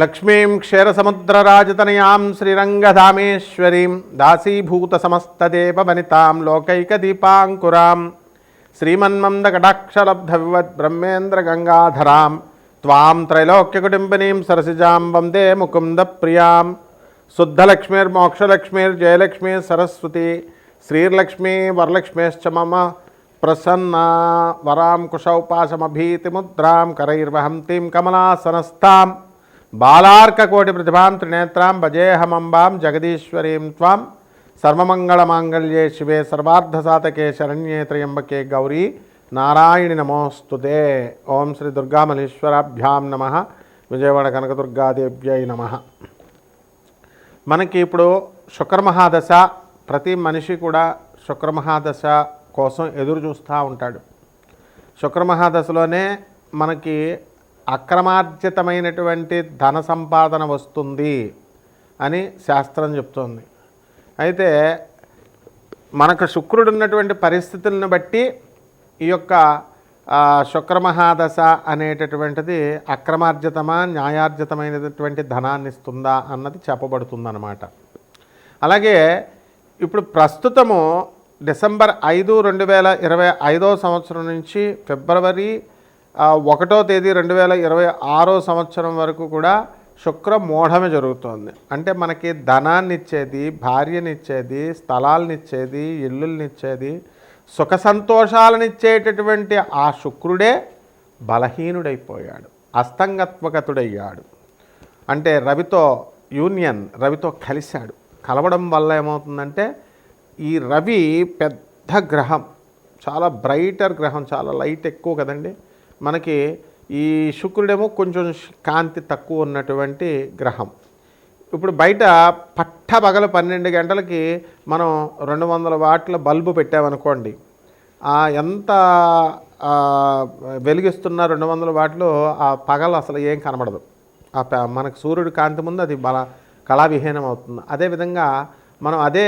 లక్ష్మీం క్షీరసముద్రరాజతనయాం శ్రీరంగధామేశ్వరీం దాసీభూతసమస్తదేవవనితాం లోకైకదీపాంకురాం శ్రీమన్మందకటాక్షలబ్ధవివద్బ్రహ్మేంద్రగంగాధరాం త్వాం త్రైలోక్యకుటుంబినీం సరసిజాం వందే ముకుందప్రియాం శుద్ధలక్ష్మీర్మోక్షలక్ష్మీర్జయలక్ష్మీ సరస్వతి శ్రీర్లక్ష్మీ వరలక్ష్మీశ్చ మమ ప్రసన్నా వరాం కుశౌపాసమభీతిముద్రాం కరైర్వహంతీం కమలాసనస్థాం బాలార్కకోటి ప్రతిభాం త్రినేత్రాం భజేహమంబాం జగదీశ్వరీం త్వాం సర్వమంగళమాంగళ్యే శివే సర్వార్ధసాతకే శరణ్యే త్రయంబకే గౌరీ నారాయణి నమోస్తుతే. ఓం శ్రీ దుర్గామల్లీశ్వరాభ్యాం నమః. విజయవాడ కనకదుర్గాదేవ్యై నమః. మనకి ఇప్పుడు శుక్రమహాదశ, ప్రతి మనిషి కూడా శుక్రమహాదశ కోసం ఎదురు చూస్తూ ఉంటాడు. శుక్రమహాదశలోనే మనకి అక్రమార్జితమైనటువంటి ధన సంపాదన వస్తుంది అని శాస్త్రం చెప్తోంది. అయితే మనకు శుక్రుడు ఉన్నటువంటి పరిస్థితులను బట్టి ఈ యొక్క శుక్రమహాదశ అనేటటువంటిది అక్రమార్జితమా న్యాయార్జితమైనటువంటి ధనాన్ని ఇస్తుందా అన్నది చెప్పబడుతుందన్నమాట. అలాగే ఇప్పుడు ప్రస్తుతము డిసెంబర్ 5, 2025 సంవత్సరం నుంచి ఫిబ్రవరి 1వ తేదీ 2026 సంవత్సరం వరకు కూడా శుక్ర మోఢమే జరుగుతోంది. అంటే మనకి ధనాన్ని ఇచ్చేది, భార్యనిచ్చేది, స్థలాలనిచ్చేది, ఇల్లులనిచ్చేది, సుఖ సంతోషాలనిచ్చేటటువంటి ఆ శుక్రుడే బలహీనుడైపోయాడు, అస్తంగత్వగతుడయ్యాడు. అంటే రవితో యూనియన్, రవితో కలిశాడు. కలవడం వల్ల ఏమవుతుందంటే ఈ రవి పెద్ద గ్రహం, చాలా బ్రైటర్ గ్రహం, చాలా లైట్ ఎక్కువ కదండి మనకి. ఈ శుక్రుడేమో కొంచెం కాంతి తక్కువ ఉన్నటువంటి గ్రహం. ఇప్పుడు బయట పట్టపగలు 12 గంటలకి మనం 200 వాట్ల బల్బు పెట్టామనుకోండి, ఎంత వెలిగిస్తున్న 200 వాట్లు ఆ పగలు అసలు ఏం కనబడదు. మనకు సూర్యుడి కాంతి ముందు అది కళావిహీనం అవుతుంది. అదేవిధంగా మనం అదే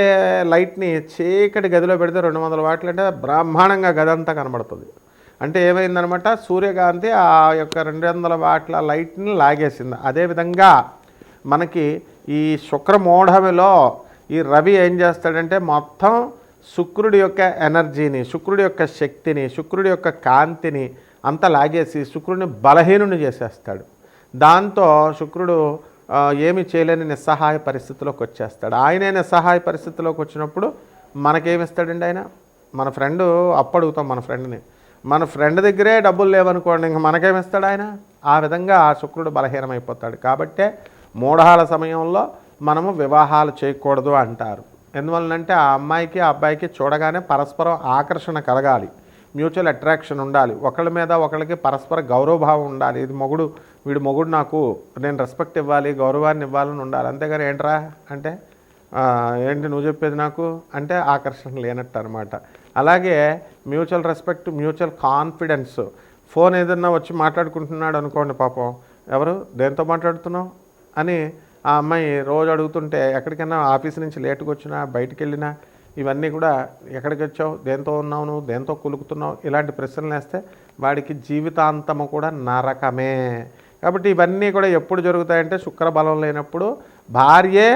లైట్ని చీకటి గదిలో పెడితే 200 వాట్లు అంటే బ్రహ్మాండంగా గదంతా కనబడుతుంది. అంటే ఏమైందనమాట, సూర్యకాంతి ఆ యొక్క 200 వాట్ల లైట్ని లాగేసింది. అదేవిధంగా మనకి ఈ శుక్రమూఢమిలో ఈ రవి ఏం చేస్తాడంటే మొత్తం శుక్రుడి యొక్క ఎనర్జీని, శుక్రుడి యొక్క శక్తిని, శుక్రుడి యొక్క కాంతిని అంతా లాగేసి శుక్రుడిని బలహీనుని చేసేస్తాడు. దాంతో శుక్రుడు ఏమి చేయలేని నిస్సహాయ పరిస్థితిలోకి వచ్చేస్తాడు. ఆయనే నిస్సహాయ పరిస్థితిలోకి వచ్చినప్పుడు మనకేమిస్తాడండి ఆయన? మన ఫ్రెండ్ అప్పు అడుగుతాం మన ఫ్రెండ్ దగ్గరే డబ్బులు లేవనుకోండి, ఇంక మనకేమిస్తాడు ఆయన? ఆ విధంగా ఆ శుక్రుడు బలహీనమైపోతాడు. కాబట్టే మూఢాల సమయంలో మనము వివాహాలు చేయకూడదు అంటారు. ఎందువలనంటే ఆ అమ్మాయికి ఆ అబ్బాయికి చూడగానే పరస్పరం ఆకర్షణ కలగాలి, మ్యూచువల్ అట్రాక్షన్ ఉండాలి, ఒకళ్ళ మీద ఒకళ్ళకి పరస్పర గౌరవభావం ఉండాలి. వీడు మొగుడు, నాకు నేను రెస్పెక్ట్ ఇవ్వాలి, గౌరవాన్ని ఇవ్వాలని ఉండాలి. అంతేగాని ఏంట్రా అంటే ఏంటి నువ్వు చెప్పేది నాకు అంటే ఆకర్షణ లేనట్టు అనమాట. అలాగే mutual respect, mutual confidence. Phone ఏదన్నా వచ్చి మాట్లాడుకుంటున్నాడు అనుకోండి, పాపం ఎవరు దేంతో మాట్లాడుతున్నావు అని ఆ అమ్మాయి రోజు అడుగుతుంటే, ఎక్కడికైనా ఆఫీస్ నుంచి లేటుగా వచ్చినా, బయటికి వెళ్ళినా ఇవన్నీ కూడా ఎక్కడికి వచ్చావు, దేంతో ఉన్నావు, నువ్వు దేంతో కులుకుతున్నావు, ఇలాంటి ప్రశ్నలు వేస్తే వాడికి జీవితాంతము కూడా నరకమే. కాబట్టి ఇవన్నీ కూడా ఎప్పుడు జరుగుతాయంటే శుక్రబలం లేనప్పుడు భార్యే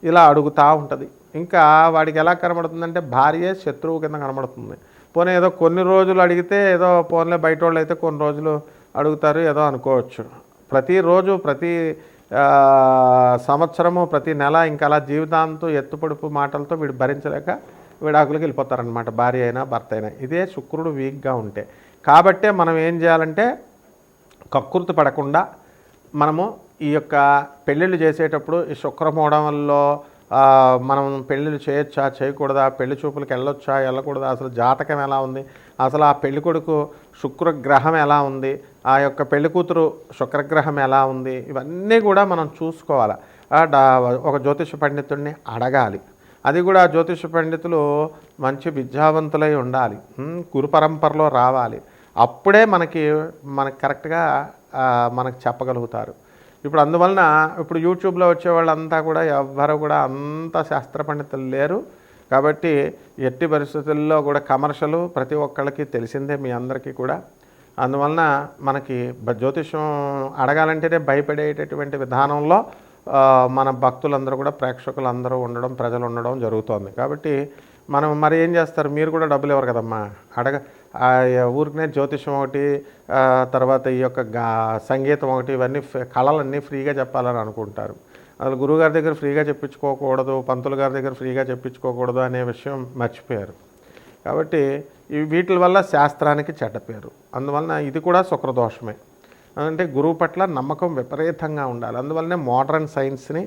ఇలా అడుగుతూ ఉంటుంది. ఇంకా వాడికి ఎలా కనబడుతుందంటే భార్యే శత్రువు కింద కనబడుతుంది. పోనీ ఏదో కొన్ని రోజులు అడిగితే ఏదో పోన్లే, బయట వాళ్ళు అయితే కొన్ని రోజులు అడుగుతారు ఏదో అనుకోవచ్చు. ప్రతిరోజు, ప్రతి సంవత్సరము, ప్రతి నెల ఇంకా అలా జీవితాంతం ఎత్తుపొడుపు మాటలతో వీడు భరించలేక విడాకులకు వెళ్ళిపోతారనమాట, భార్య అయినా భర్త అయినా. ఇదే శుక్రుడు వీక్గా ఉంటే. కాబట్టే మనం ఏం చేయాలంటే కక్కుర్తి పడకుండా మనము ఈ యొక్క పెళ్ళిళ్ళు చేసేటప్పుడు ఈ శుక్రమూఢంలో మనం పెళ్ళిళ్ళు చేయొచ్చా చేయకూడదా, పెళ్లి చూపులకు వెళ్ళొచ్చా వెళ్ళకూడదా, అసలు జాతకం ఎలా ఉంది, అసలు ఆ పెళ్లి కొడుకు శుక్రగ్రహం ఎలా ఉంది, ఆ యొక్క పెళ్లి కూతురు శుక్రగ్రహం ఎలా ఉంది, ఇవన్నీ కూడా మనం చూసుకోవాలి. ఒక జ్యోతిష పండితుడిని అడగాలి. అది కూడా జ్యోతిష పండితులు మంచి విద్యావంతులై ఉండాలి, గురు పరంపరలో రావాలి. అప్పుడే మనకి కరెక్ట్గా మనకు చెప్పగలుగుతారు. ఇప్పుడు అందువలన ఇప్పుడు యూట్యూబ్లో వచ్చే వాళ్ళంతా కూడా ఎవ్వరు కూడా అంత శాస్త్ర పండితులు లేరు. కాబట్టి ఎట్టి పరిస్థితుల్లో కూడా కమర్షియల్ ప్రతి ఒక్కళ్ళకి తెలిసిందే, మీ అందరికీ కూడా. అందువలన మనకి జ్యోతిషం అడగాలంటేనే భయపడేటటువంటి విధానంలో మన భక్తులందరూ కూడా ప్రేక్షకులందరూ ఉండడం, ప్రజలు ఉండడం జరుగుతోంది. కాబట్టి మనం మరి ఏం చేస్తారు, మీరు కూడా డబ్బులు ఇవ్వరు కదమ్మా, ఊరికనే జ్యోతిషం ఒకటి, తర్వాత ఈ యొక్క సంగీతం ఒకటి, ఇవన్నీ కళలన్నీ ఫ్రీగా చెప్పాలని అనుకుంటారు. అసలు గురువుగారి దగ్గర ఫ్రీగా చెప్పించుకోకూడదు, పంతులు గారి దగ్గర ఫ్రీగా చెప్పించుకోకూడదు అనే విషయం మర్చిపోయారు. కాబట్టి వీటి వల్ల శాస్త్రానికి చెడ్డ పేరు. అందువలన ఇది కూడా శుక్రదోషమే. అంటే గురువు పట్ల నమ్మకం విపరీతంగా ఉండాలి. అందువల్లనే మోడర్న్ సైన్స్ని,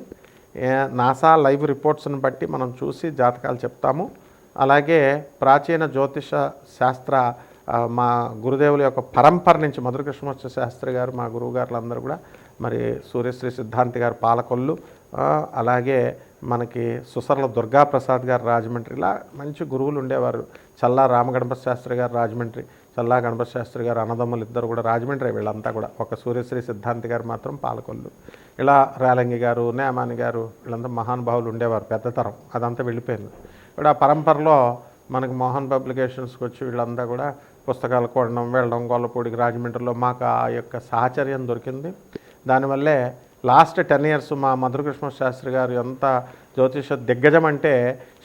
నాసా లైవ్ రిపోర్ట్స్ని బట్టి మనం చూసి జాతకాలు చెప్తాము. అలాగే ప్రాచీన జ్యోతిష శాస్త్ర మా గురుదేవుల యొక్క పరంపర నుంచి మధురకృష్ణమూర్తి శాస్త్రి గారు, మా గురువు గారులందరూ కూడా, మరి సూర్యశ్రీ సిద్ధాంతి గారు పాలకొల్లు, అలాగే మనకి సుసర్ల దుర్గాప్రసాద్ గారు రాజమండ్రి, ఇలా మంచి గురువులు ఉండేవారు. చల్లా రామగణపతి శాస్త్రి గారు రాజమండ్రి, చల్లా గణపతి శాస్త్రి గారు అన్నదమ్ములు ఇద్దరు కూడా రాజమండ్రి. వీళ్ళంతా కూడా, ఒక సూర్యశ్రీ సిద్ధాంతి గారు మాత్రం పాలకొల్లు. ఇలా రేలంగి గారు, నేమాని గారు, వీళ్ళంతా మహానుభావులు ఉండేవారు. పెద్ద తరం అదంతా వెళ్ళిపోయింది. ఇప్పుడు ఆ పరంపరలో మనకి మోహన్ పబ్లికేషన్స్కి వచ్చి వీళ్ళంతా కూడా పుస్తకాలు కొనడం, వెళ్ళడం, గొల్లపూడికి, రాజమండ్రిలో మాకు ఆ యొక్క సాహచర్యం దొరికింది. దానివల్లే లాస్ట్ 10 years మా మధురకృష్ణ శాస్త్రి గారు ఎంత జ్యోతిష దిగ్గజం అంటే,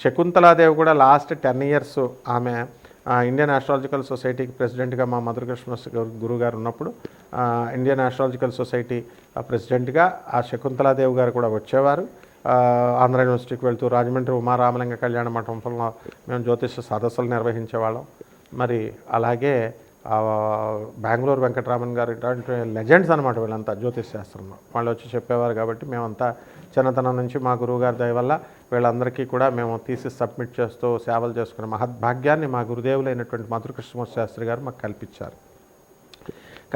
శకుంతలాదేవి కూడా లాస్ట్ 10 years ఆమె ఇండియన్ ఆస్ట్రాలజికల్ సొసైటీకి ప్రెసిడెంట్గా మా మధురకృష్ణ గురువు గారు ఉన్నప్పుడు ఇండియన్ ఆస్ట్రాలజికల్ సొసైటీ ప్రెసిడెంట్గా ఆ శకుంతలాదేవి గారు కూడా వచ్చేవారు. ఆంధ్ర యూనివర్సిటీకి వెళ్తూ రాజమండ్రి ఉమారామలింగ కళ్యాణ మండపంలో మేము జ్యోతిష సదస్సులు నిర్వహించేవాళ్ళం. మరి అలాగే బెంగళూరు వెంకటరామన్ గారు, ఇట్లాంటి లెజెండ్స్ అనమాట వీళ్ళంతా జ్యోతిష్ శాస్త్రంలో. వాళ్ళు వచ్చి చెప్పేవారు. కాబట్టి మేమంతా చిన్నతనం నుంచి మా గురువుగారి దయ వల్ల వీళ్ళందరికీ కూడా మేము తీసి సబ్మిట్ చేస్తూ సేవలు చేసుకునే మహద్భాగ్యాన్ని మా గురుదేవులైనటువంటి మధురకృష్ణమూర్తి శాస్త్రి గారు మాకు కల్పించారు.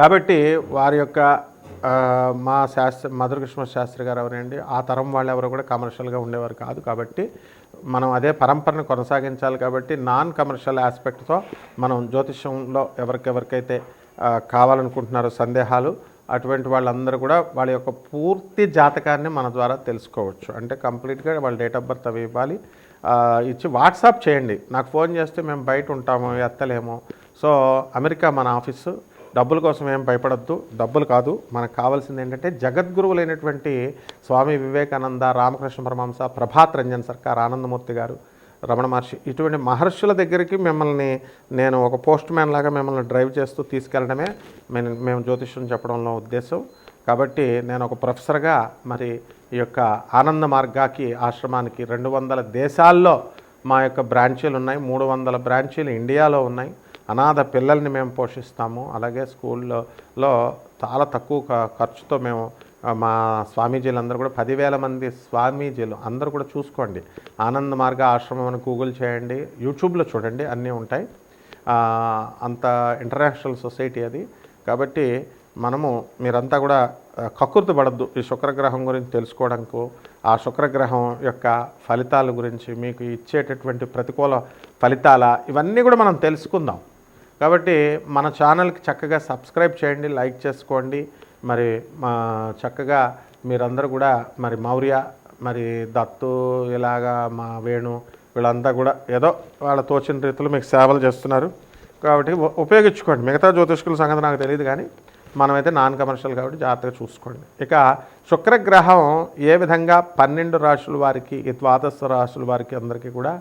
కాబట్టి వారి యొక్క మా మధురకృష్ణ శాస్త్రి గారు ఎవరండి, ఆ తరం వాళ్ళు ఎవరు కూడా కమర్షియల్గా ఉండేవారు కాదు. కాబట్టి మనం అదే పరంపరను కొనసాగించాలి. కాబట్టి నాన్ కమర్షియల్ ఆస్పెక్ట్తో మనం జ్యోతిషంలో ఎవరికైతే కావాలనుకుంటున్నారో సందేహాలు, అటువంటి వాళ్ళందరూ కూడా వాళ్ళ యొక్క పూర్తి జాతకాన్ని మన ద్వారా తెలుసుకోవచ్చు. అంటే కంప్లీట్గా వాళ్ళ డేట్ ఆఫ్ బర్త్ అవి ఇవ్వాలి, ఇచ్చి వాట్సాప్ చేయండి. నాకు ఫోన్ చేస్తే మేము బయట ఉంటాము, ఎత్తలేము. సో అమెరికా మన ఆఫీసు. డబ్బుల కోసం ఏం భయపడద్దు, డబ్బులు కాదు. మనకు కావాల్సింది ఏంటంటే జగద్గురువులైనటువంటి స్వామి వివేకానంద, రామకృష్ణ పరమహంస, ప్రభాత్ రంజన్ సర్కార్, ఆనందమూర్తి గారు, రమణ మహర్షి, ఇటువంటి మహర్షుల దగ్గరికి మిమ్మల్ని నేను ఒక పోస్ట్ మ్యాన్ లాగా మిమ్మల్ని డ్రైవ్ చేస్తూ తీసుకెళ్ళడమే మేము జ్యోతిష్యం చెప్పడంలో ఉద్దేశం. కాబట్టి నేను ఒక ప్రొఫెసర్గా మరి ఈ యొక్క ఆనంద మార్గాకి ఆశ్రమానికి 200 దేశాల్లో మా యొక్క బ్రాంచీలు ఉన్నాయి. 300 బ్రాంచీలు ఇండియాలో ఉన్నాయి. అనాథ పిల్లల్ని మేము పోషిస్తాము. అలాగే స్కూల్లో చాలా తక్కువ ఖర్చుతో మేము మా స్వామీజీలందరూ కూడా 10,000 మంది స్వామీజీలు అందరూ కూడా చూసుకోండి. ఆనంద మార్గ ఆశ్రమం అని గూగుల్ చేయండి, యూట్యూబ్లో చూడండి, అన్నీ ఉంటాయి. అంత ఇంటర్నేషనల్ సొసైటీ అది. కాబట్టి మీరంతా కూడా కక్కుర్తి పడద్దు ఈ శుక్రగ్రహం గురించి తెలుసుకోవడానికి. ఆ శుక్రగ్రహం యొక్క ఫలితాల గురించి, మీకు ఇచ్చేటటువంటి ప్రతికూల ఫలితాల, ఇవన్నీ కూడా మనం తెలుసుకుందాం. కాబట్టి మన ఛానల్కి చక్కగా సబ్స్క్రైబ్ చేయండి, లైక్ చేసుకోండి. మరి చక్కగా మీరందరూ కూడా మరి మౌర్య, మరి దత్తు, ఇలాగా మా వేణు, వీళ్ళంతా కూడా ఏదో వాళ్ళ తోచిన రీతిలో మీకు సేవలు చేస్తున్నారు. కాబట్టి ఉపయోగించుకోండి. మిగతా జ్యోతిష్కుల సంగతి నాకు తెలియదు, కానీ మనమైతే నాన్ కమర్షియల్ కాబట్టి జాగ్రత్తగా చూసుకోండి. ఇక శుక్రగ్రహం ఏ విధంగా 12 రాశుల వారికి, ద్వాదశ రాశుల వారికి అందరికీ కూడా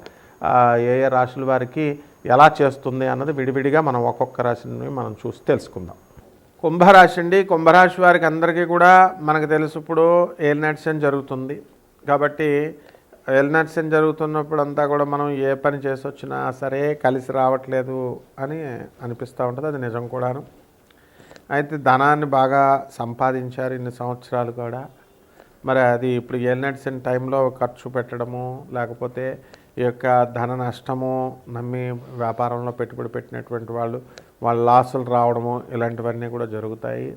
ఏ రాశుల వారికి ఎలా చేస్తుంది అన్నది విడివిడిగా మనం ఒక్కొక్క రాశిని మనం చూసి తెలుసుకుందాం. కుంభరాశి అండి. కుంభరాశి వారికి అందరికీ కూడా మనకు తెలుసు, ఇప్పుడు ఏలినాటి జరుగుతుంది. కాబట్టి ఏలినాటి జరుగుతున్నప్పుడు అంతా కూడా మనం ఏ పని చేసి వచ్చినా సరే కలిసి రావట్లేదు అని అనిపిస్తూ ఉంటుంది. అది నిజం కూడాను. అయితే ధనాన్ని బాగా సంపాదించారు ఇన్ని సంవత్సరాలు కూడా. మరి అది ఇప్పుడు ఏలినాటి టైంలో ఖర్చు పెట్టడము, లేకపోతే ఈ యొక్క ధన నష్టము, నమ్మి వ్యాపారంలో పెట్టుబడి పెట్టినటువంటి వాళ్ళ లాసులు రావడము, ఇలాంటివన్నీ కూడా జరుగుతాయి.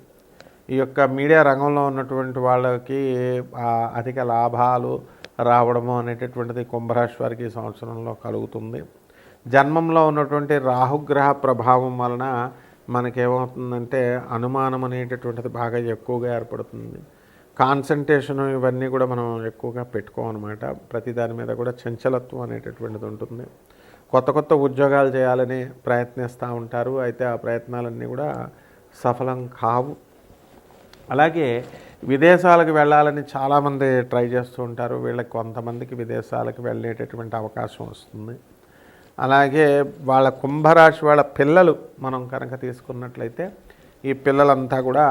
ఈ యొక్క మీడియా రంగంలో ఉన్నటువంటి వాళ్ళకి అధిక లాభాలు రావడము అనేటటువంటిది కుంభరాశి వారికి ఈ సంవత్సరంలో కలుగుతుంది. జన్మంలో ఉన్నటువంటి రాహుగ్రహ ప్రభావం వలన మనకేమవుతుందంటే అనుమానం అనేటటువంటిది బాగా ఎక్కువగా ఏర్పడుతుంది. కాన్సన్ట్రేషన్ ఇవన్నీ కూడా మనం ఎక్కువగా పెట్టుకోమన్నమాట. ప్రతి దాని మీద కూడా చంచలత్వం అనేటటువంటిది ఉంటుంది. కొత్త కొత్త ఉద్యోగాలు చేయాలని ప్రయత్నిస్తూ ఉంటారు. అయితే ఆ ప్రయత్నాలన్నీ కూడా సఫలం కావు. అలాగే విదేశాలకు వెళ్ళాలని చాలామంది ట్రై చేస్తూ ఉంటారు. వీళ్ళకి కొంతమందికి విదేశాలకు వెళ్ళేటటువంటి అవకాశం వస్తుంది. అలాగే వాళ్ళ కుంభరాశి వాళ్ళ పిల్లలు మనం కనుక తీసుకున్నట్లయితే ఈ పిల్లలంతా కూడా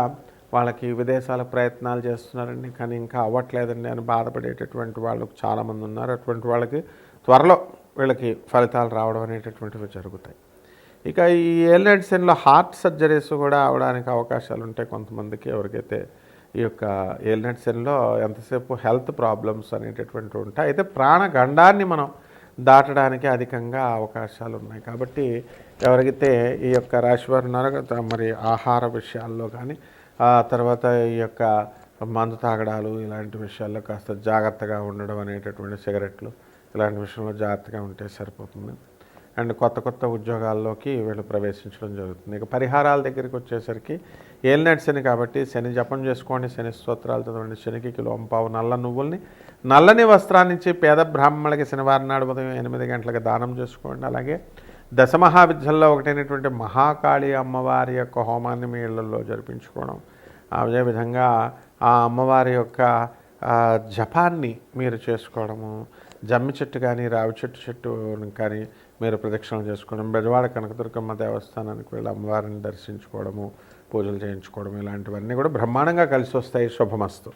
వాళ్ళకి విదేశాల ప్రయత్నాలు చేస్తున్నారండి, కానీ ఇంకా అవ్వట్లేదండి అని బాధపడేటటువంటి వాళ్ళు చాలామంది ఉన్నారు. అటువంటి వాళ్ళకి త్వరలో వీళ్ళకి ఫలితాలు రావడం అనేటటువంటివి జరుగుతాయి. ఇక ఈ ఏలినాటి శనిలో హార్ట్ సర్జరీస్ కూడా అవడానికి అవకాశాలు ఉంటాయి కొంతమందికి. ఎవరికైతే ఈ యొక్క ఏలినాటి శనిలో ఎంతసేపు హెల్త్ ప్రాబ్లమ్స్ అనేటటువంటివి ఉంటాయి. అయితే ప్రాణగండాన్ని మనం దాటడానికి అధికంగా అవకాశాలు ఉన్నాయి. కాబట్టి ఎవరికైతే ఈ యొక్క రాశివారు ఉన్నారో మరి ఆహార విషయాల్లో కానీ తర్వాత ఈ యొక్క మందు తాగడాలు ఇలాంటి విషయాల్లో కాస్త జాగ్రత్తగా ఉండడం అనేటటువంటి సిగరెట్లు ఇలాంటి విషయంలో జాగ్రత్తగా ఉంటే సరిపోతుంది. అండ్ కొత్త కొత్త ఉద్యోగాల్లోకి వీళ్ళు ప్రవేశించడం జరుగుతుంది. ఇక పరిహారాల దగ్గరికి వచ్చేసరికి ఏలినాటి శని కాబట్టి శని జపం చేసుకోండి, శని స్తోత్రాలు చదవండి, శనికి కిలోంపావు నల్ల నువ్వుల్ని నల్లని వస్త్రాన్నించి పేద బ్రాహ్మణులకి శనివారం నాడు ఉదయం 8 గంటలకు దానం చేసుకోండి. అలాగే దశమహావిద్యల్లో ఒకటైనటువంటి మహాకాళి అమ్మవారి యొక్క హోమాన్ని మీ ఇళ్లలో జరిపించుకోవడం, అదేవిధంగా ఆ అమ్మవారి యొక్క జపాన్ని మీరు చేసుకోవడము, జమ్మి చెట్టు కానీ రావి చెట్టు కానీ మీరు ప్రదక్షిణలు చేసుకోవడం, బెజవాడ కనకదుర్గమ్మ దేవస్థానానికి వెళ్ళి అమ్మవారిని దర్శించుకోవడము, పూజలు చేయించుకోవడం ఇలాంటివన్నీ కూడా బ్రహ్మాండంగా కలిసి వస్తాయి. శుభమస్తు.